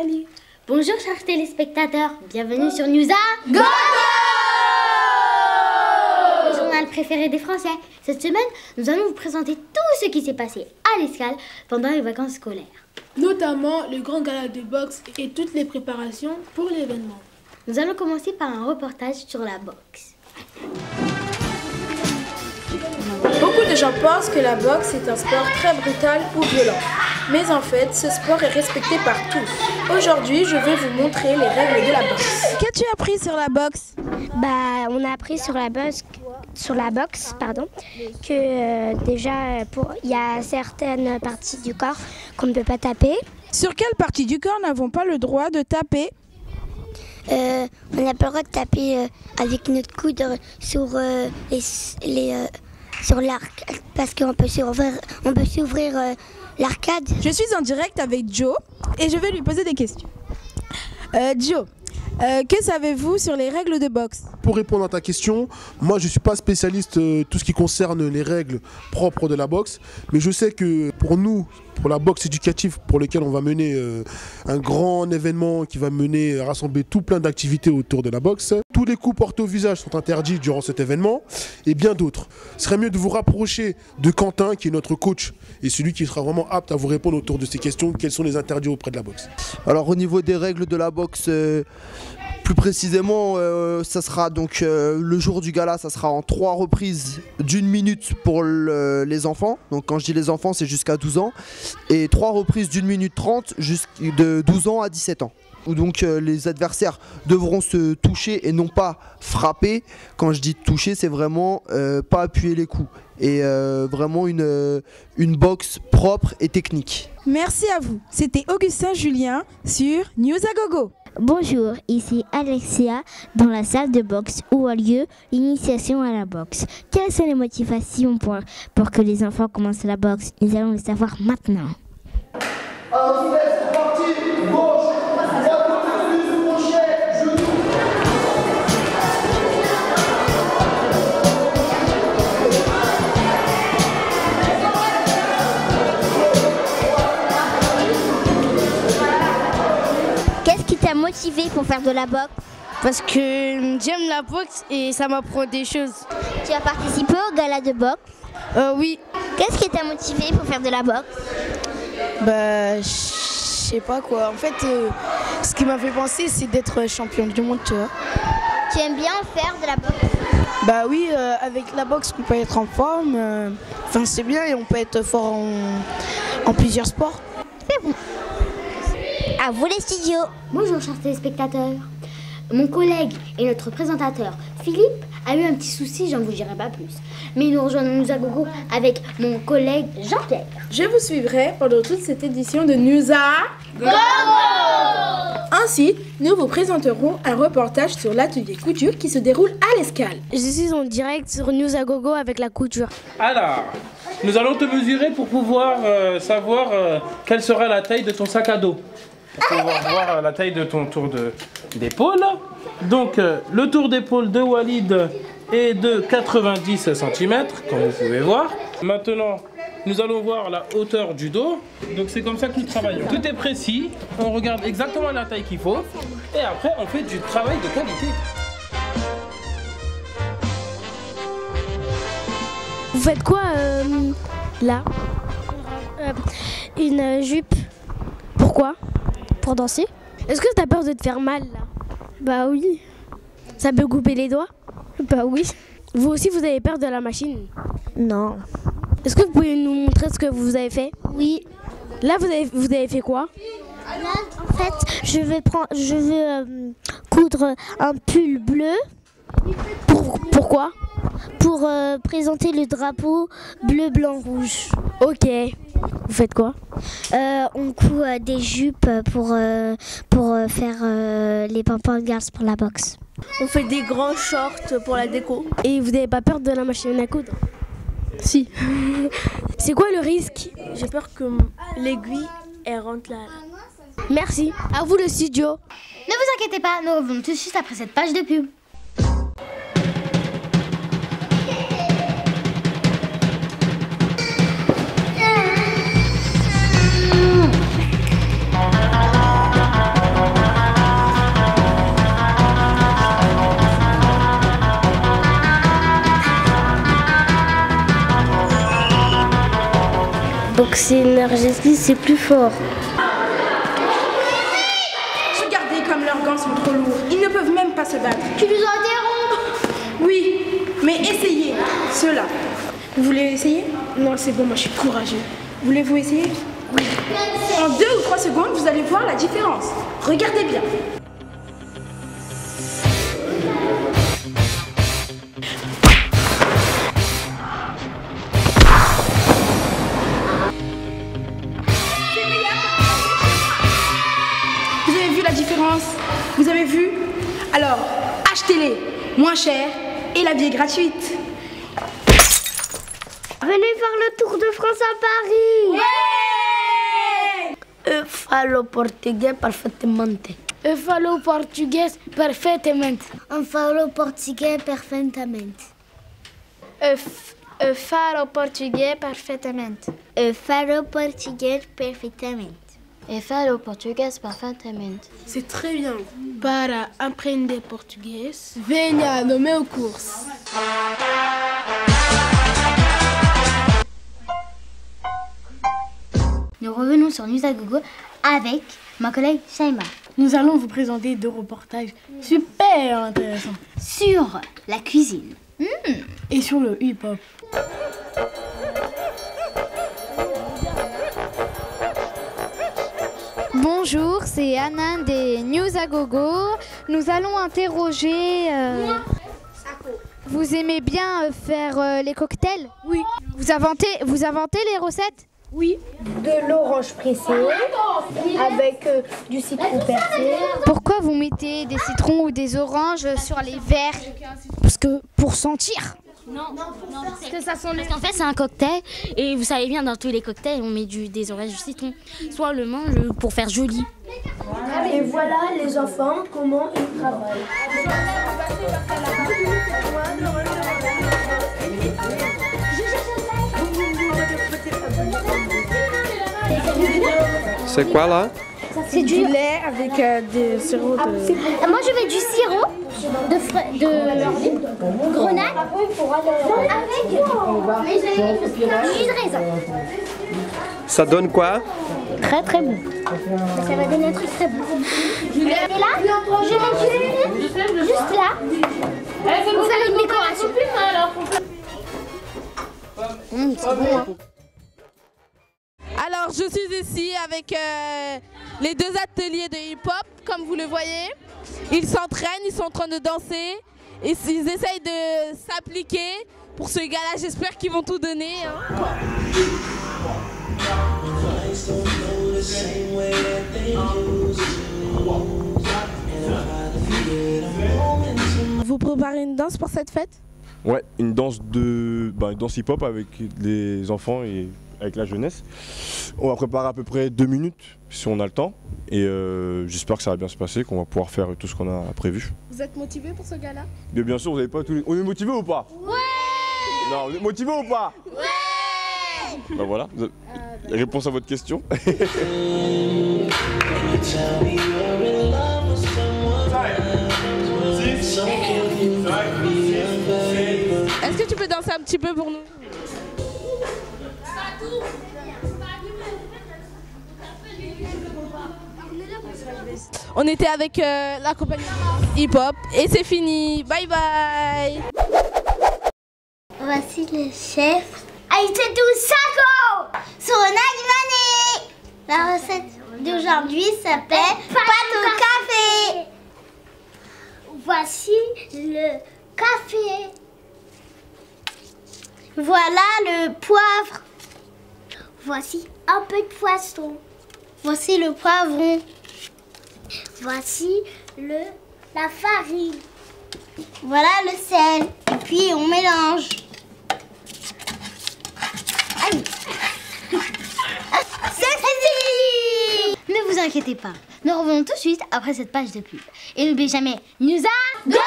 Salut. Bonjour chers téléspectateurs, bienvenue sur Newsa Gogo, le journal préféré des Français. Cette semaine, nous allons vous présenter tout ce qui s'est passé à l'Escale pendant les vacances scolaires. Notamment le grand gala de boxe et toutes les préparations pour l'événement. Nous allons commencer par un reportage sur la boxe. Beaucoup de gens pensent que la boxe est un sport très brutal ou violent. Mais en fait, ce sport est respecté par tous. Aujourd'hui, je vais vous montrer les règles de la boxe. Qu'as-tu appris sur la boxe? On a appris sur la boxe que déjà il y a certaines parties du corps qu'on ne peut pas taper. Sur quelle partie du corps n'avons pas le droit de taper? On n'a pas le droit de taper avec notre coude sur sur l'arc parce qu'on peut s'ouvrir l'arcade. Je suis en direct avec Joe et je vais lui poser des questions. Joe, que savez-vous sur les règles de boxe? Pour répondre à ta question, moi je ne suis pas spécialiste tout ce qui concerne les règles propres de la boxe, mais je sais que pour nous, pour la boxe éducative pour laquelle on va mener un grand événement qui va rassembler tout plein d'activités autour de la boxe, tous les coups portés au visage sont interdits durant cet événement et bien d'autres. Ce serait mieux de vous rapprocher de Quentin qui est notre coach et celui qui sera vraiment apte à vous répondre autour de ces questions, quels sont les interdits auprès de la boxe. Alors au niveau des règles de la boxe, plus précisément, ça sera donc le jour du gala, ça sera en 3 reprises d'1 minute pour les enfants. Donc quand je dis les enfants, c'est jusqu'à 12 ans. Et 3 reprises d'1 minute 30 de 12 ans à 17 ans. Où donc les adversaires devront se toucher et non pas frapper. Quand je dis toucher, c'est vraiment pas appuyer les coups. Et vraiment une boxe propre et technique. Merci à vous. C'était Augustin Julien sur Newsa Gogo. Bonjour, ici Alexia dans la salle de boxe où a lieu l'initiation à la boxe. Quelles sont les motivations pour que les enfants commencent la boxe? Nous allons le savoir maintenant. C'est parti, gauche, droite, plus, crochet, genou. Qu'est-ce qui t'a motivé pour faire de la boxe? Parce que j'aime la boxe et ça m'apprend des choses. Tu as participé au gala de boxe? Oui. Qu'est-ce qui t'a motivé pour faire de la boxe? Je sais pas quoi. En fait, ce qui m'a fait penser, c'est d'être champion du monde, tu vois. Tu aimes bien faire de la boxe? Oui, avec la boxe, on peut être en forme. C'est bien et on peut être fort en plusieurs sports. C'est bon. À vous les studios. Bonjour chers téléspectateurs. Mon collègue et notre présentateur Philippe a eu un petit souci, j'en vous dirai pas plus. Mais nous rejoignons Newsa Gogo avec mon collègue Jean-Pierre. Je vous suivrai pendant toute cette édition de Newsa Gogo. Ainsi, nous vous présenterons un reportage sur l'atelier couture qui se déroule à l'Escale. Je suis en direct sur Newsa Gogo avec la couture. Alors, nous allons te mesurer pour pouvoir savoir quelle sera la taille de ton sac à dos. Pour pouvoir voir la taille de ton tour d'épaule. Donc, le tour d'épaule de Walid est de 90 cm, comme vous pouvez voir. Maintenant, nous allons voir la hauteur du dos. Donc, c'est comme ça que nous travaillons. Tout est précis, on regarde exactement la taille qu'il faut. Et après, on fait du travail de qualité. Vous faites quoi là? Une jupe. Pourquoi? Pour danser. Est-ce que t'as peur de te faire mal là? Bah oui. Ça peut couper les doigts? Bah oui. Vous aussi, vous avez peur de la machine? Non. Est-ce que vous pouvez nous montrer ce que vous avez fait? Oui. Là, vous avez fait quoi? Là, en fait, je veux coudre un pull bleu. Pourquoi? Pour présenter le drapeau bleu, blanc, rouge. Ok. Vous faites quoi? On coud des jupes pour faire les pom-pom girls pour la boxe. On fait des grands shorts pour la déco. Et vous n'avez pas peur de la machine à coudre? Si. C'est quoi le risque? J'ai peur que l'aiguille, elle rentre là. Merci. À vous le studio. Ne vous inquiétez pas, nous revenons tout de suite après cette page de pub. Donc c'est énergétique, c'est plus fort. Regardez comme leurs gants sont trop lourds. Ils ne peuvent même pas se battre. Tu nous interromps? Oui, mais essayez. Ceux-là. Vous voulez essayer? Non, c'est bon, moi je suis courageux. Voulez-vous essayer? Oui. En 2 ou 3 secondes, vous allez voir la différence. Regardez bien. Vous avez vu la différence? Vous avez vu? Alors, achetez-les, moins cher, et la vie est gratuite. Venez faire le tour de France à Paris. Eu falo português perfeitamente. Eu falo português perfeitamente. Eu falo português perfeitamente. Eu falo português perfeitamente. Eu falo português perfeitamente. Eu falo português perfeitamente. C'est très bien. Para aprender português, venha no meu curso. Nous revenons sur News à Gogo avec ma collègue Shaima Nous allons vous présenter 2 reportages super intéressants sur la cuisine. et sur le hip-hop. Bonjour, c'est Anna des News à Gogo. Nous allons interroger. Vous aimez bien faire les cocktails? Oui. Vous inventez les recettes? Oui. De l'orange pressée avec du citron percé. Pourquoi vous mettez des citrons ou des oranges sur les verres? Parce que pour sentir. Non, parce que ça sent. Parce qu'en fait, c'est un cocktail et vous savez bien, dans tous les cocktails, on met des oranges, du citron. Soit on le mange pour faire joli. Et voilà les enfants, comment ils travaillent. C'est quoi là? C'est du lait avec des sirops de... Moi, je mets du sirop de grenade avec du jus de raisin. Ça donne quoi? Très très bon. Ça va donner un truc très bon. Et là, je mets du lait juste là pour faire une décoration. C'est bon, hein. Alors, je suis ici avec les 2 ateliers de hip-hop, comme vous le voyez. Ils s'entraînent, ils sont en train de danser et ils essayent de s'appliquer pour ce gala. J'espère qu'ils vont tout donner, hein. Vous préparez une danse pour cette fête? Ouais, une danse danse hip-hop avec les enfants et avec la jeunesse. On va préparer à peu près 2 minutes si on a le temps et j'espère que ça va bien se passer, qu'on va pouvoir faire tout ce qu'on a prévu. Vous êtes motivé pour ce gala? Mais bien sûr, vous n'avez pas tous les... On est motivé ou pas? Ouais! Non, vous êtes motivé ou pas? Ouais! Bah voilà, réponse à votre question. Est-ce que tu peux danser un petit peu pour nous? On était avec la compagnie hip-hop et c'est fini. Bye bye. Voici le chef Aïtedou Sako sur Nagimane. La recette d'aujourd'hui s'appelle pâte au café. Voici le café. Voilà le poivre. Voici un peu de poisson. Voici le poivron. Voici la farine. Voilà le sel. Et puis on mélange. Aïe. C'est fini. Ne vous inquiétez pas. Nous revenons tout de suite après cette page de pub. Et n'oubliez jamais, News à Gogo!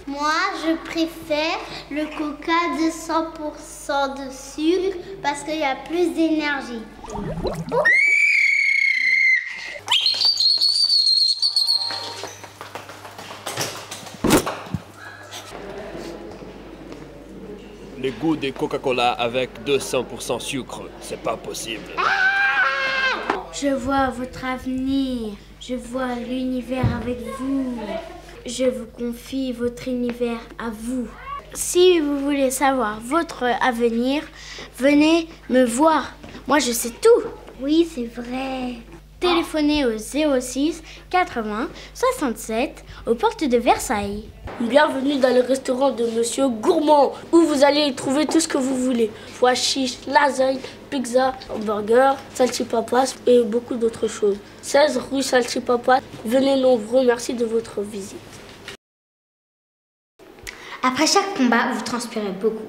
Moi, je préfère le coca de 100% de sucre parce qu'il y a plus d'énergie. le goût de Coca-Cola avec 200% sucre. C'est pas possible. Je vois votre avenir. Je vois l'univers avec vous. Je vous confie votre univers à vous. Si vous voulez savoir votre avenir, venez me voir. Moi, je sais tout. Oui, c'est vrai. Téléphonez au 06 80 67 aux portes de Versailles. Bienvenue dans le restaurant de Monsieur Gourmand, où vous allez trouver tout ce que vous voulez. Pois chiches, lasagne, pizza, hamburger, salchipapas et beaucoup d'autres choses. 16 rue Salchipapas. Venez nombreux, merci de votre visite. Après chaque combat, vous transpirez beaucoup.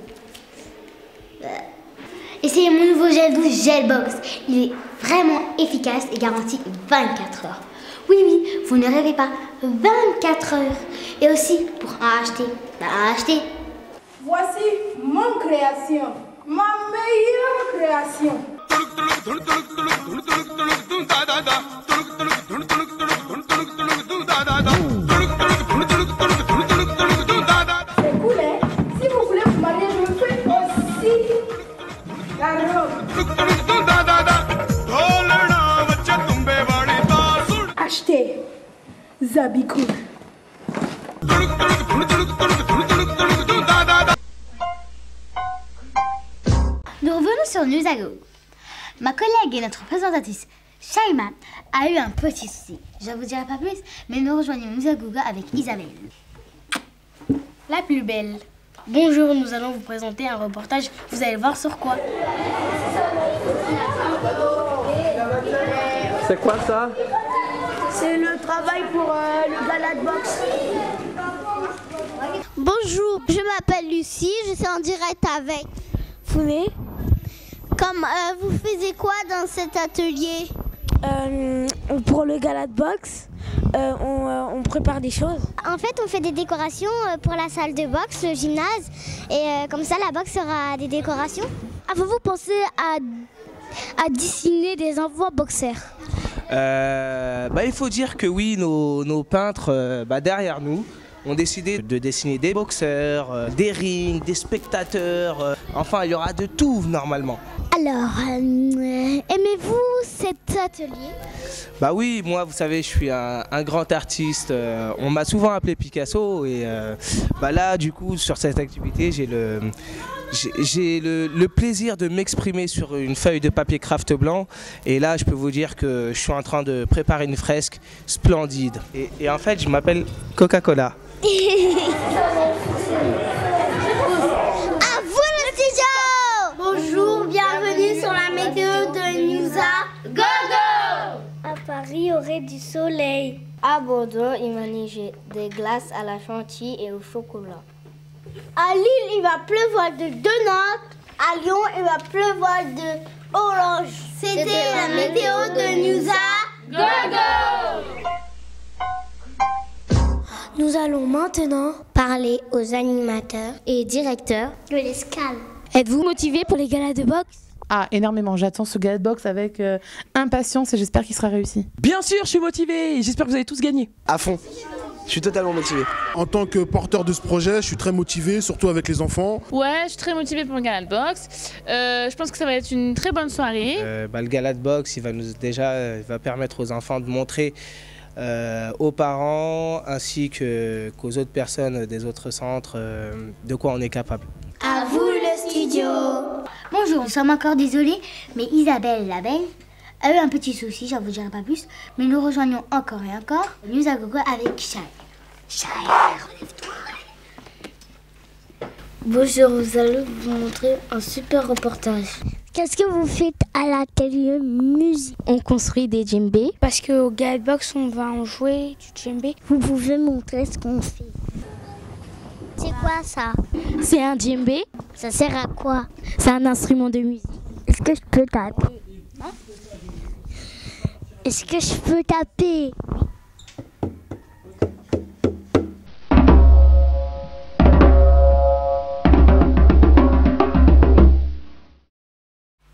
Essayez mon nouveau gel douche Gelbox. Il est vraiment efficace et garantit 24 heures. Oui, vous ne rêvez pas, 24 heures. Et aussi, pour acheter, achetez. Voici mon création, ma meilleure création. C'est cool, hein? Si vous voulez vous marier, je me fais aussi la robe. Achetez Zabicool. Nous revenons sur News à Go. Ma collègue et notre présentatrice Shaima a eu un petit souci. Je ne vous dirai pas plus, mais nous rejoignons News à Go avec Isabelle. La plus belle. Bonjour, nous allons vous présenter un reportage. Vous allez voir sur quoi? C'est quoi ça? C'est le travail pour le gala de boxe. Bonjour, je m'appelle Lucie, je suis en direct avec Founé. Vous faisiez quoi dans cet atelier? Pour le gala de boxe, on prépare des choses. En fait, on fait des décorations pour la salle de boxe, le gymnase, et comme ça, la boxe aura des décorations. Avez-vous pensé à dessiner des enfants boxeurs? Il faut dire que oui, nos peintres derrière nous ont décidé de dessiner des boxeurs, des rings, des spectateurs, enfin il y aura de tout normalement. Alors, aimez-vous cet atelier? Oui, moi vous savez, je suis un grand artiste, on m'a souvent appelé Picasso et là du coup sur cette activité j'ai le plaisir de m'exprimer sur une feuille de papier craft blanc et là je peux vous dire que je suis en train de préparer une fresque splendide et en fait je m'appelle Coca-Cola. À vous le studio! Bonjour, bienvenue sur la météo de News à Gogo. À Paris, il y aurait du soleil. À Bordeaux, il va neiger des glaces à la chantilly et au chocolat. À Lille, il va pleuvoir de donuts. À Lyon, il va pleuvoir de orange. C'était la météo de News à Gogo. Nous allons maintenant parler aux animateurs et directeurs de l'escale. Êtes-vous motivé pour les galas de boxe? Ah, énormément. J'attends ce gala de boxe avec impatience et j'espère qu'il sera réussi. Bien sûr, je suis motivé et j'espère que vous allez tous gagner. À fond. Je suis totalement motivé. En tant que porteur de ce projet, je suis très motivé, surtout avec les enfants. Ouais, je suis très motivée pour le gala de boxe. Je pense que ça va être une très bonne soirée. Le gala de boxe, il va permettre aux enfants de montrer aux parents ainsi qu'aux autres personnes des autres centres de quoi on est capable. À vous le studio. Bonjour, nous sommes encore désolés, mais Isabelle la belle a eu un petit souci, j'en vous dirai pas plus, mais nous rejoignons encore et encore News à Gogo avec Shai. Shai, relève-toi. Bonjour, nous allons vous montrer un super reportage. Qu'est-ce que vous faites à l'atelier musique? On construit des djembés. Parce qu'au gala de boxe, on va en jouer du djembé. Vous pouvez montrer ce qu'on fait. C'est quoi ça? C'est un djembé. Ça sert à quoi? C'est un instrument de musique. Est-ce que je peux taper? Est-ce que je peux taper?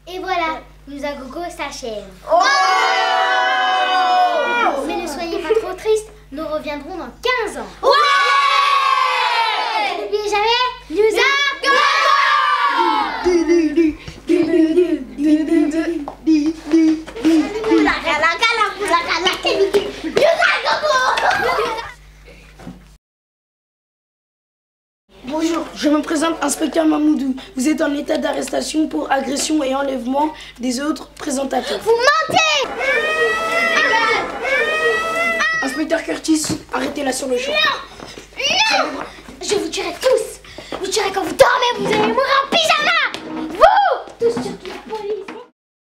Et voilà, News à Gogo s'achève. Mais ne soyez pas trop tristes, nous reviendrons dans 15 ans. Et n'oubliez jamais, News à Gogo! présente inspecteur Mamoudou. Vous êtes en état d'arrestation pour agression et enlèvement des autres présentateurs. Vous mentez! Inspecteur Curtis, arrêtez-la sur le champ. Non! Je vous tuerai tous! Vous tuerez quand vous dormez, vous allez mourir en pyjama!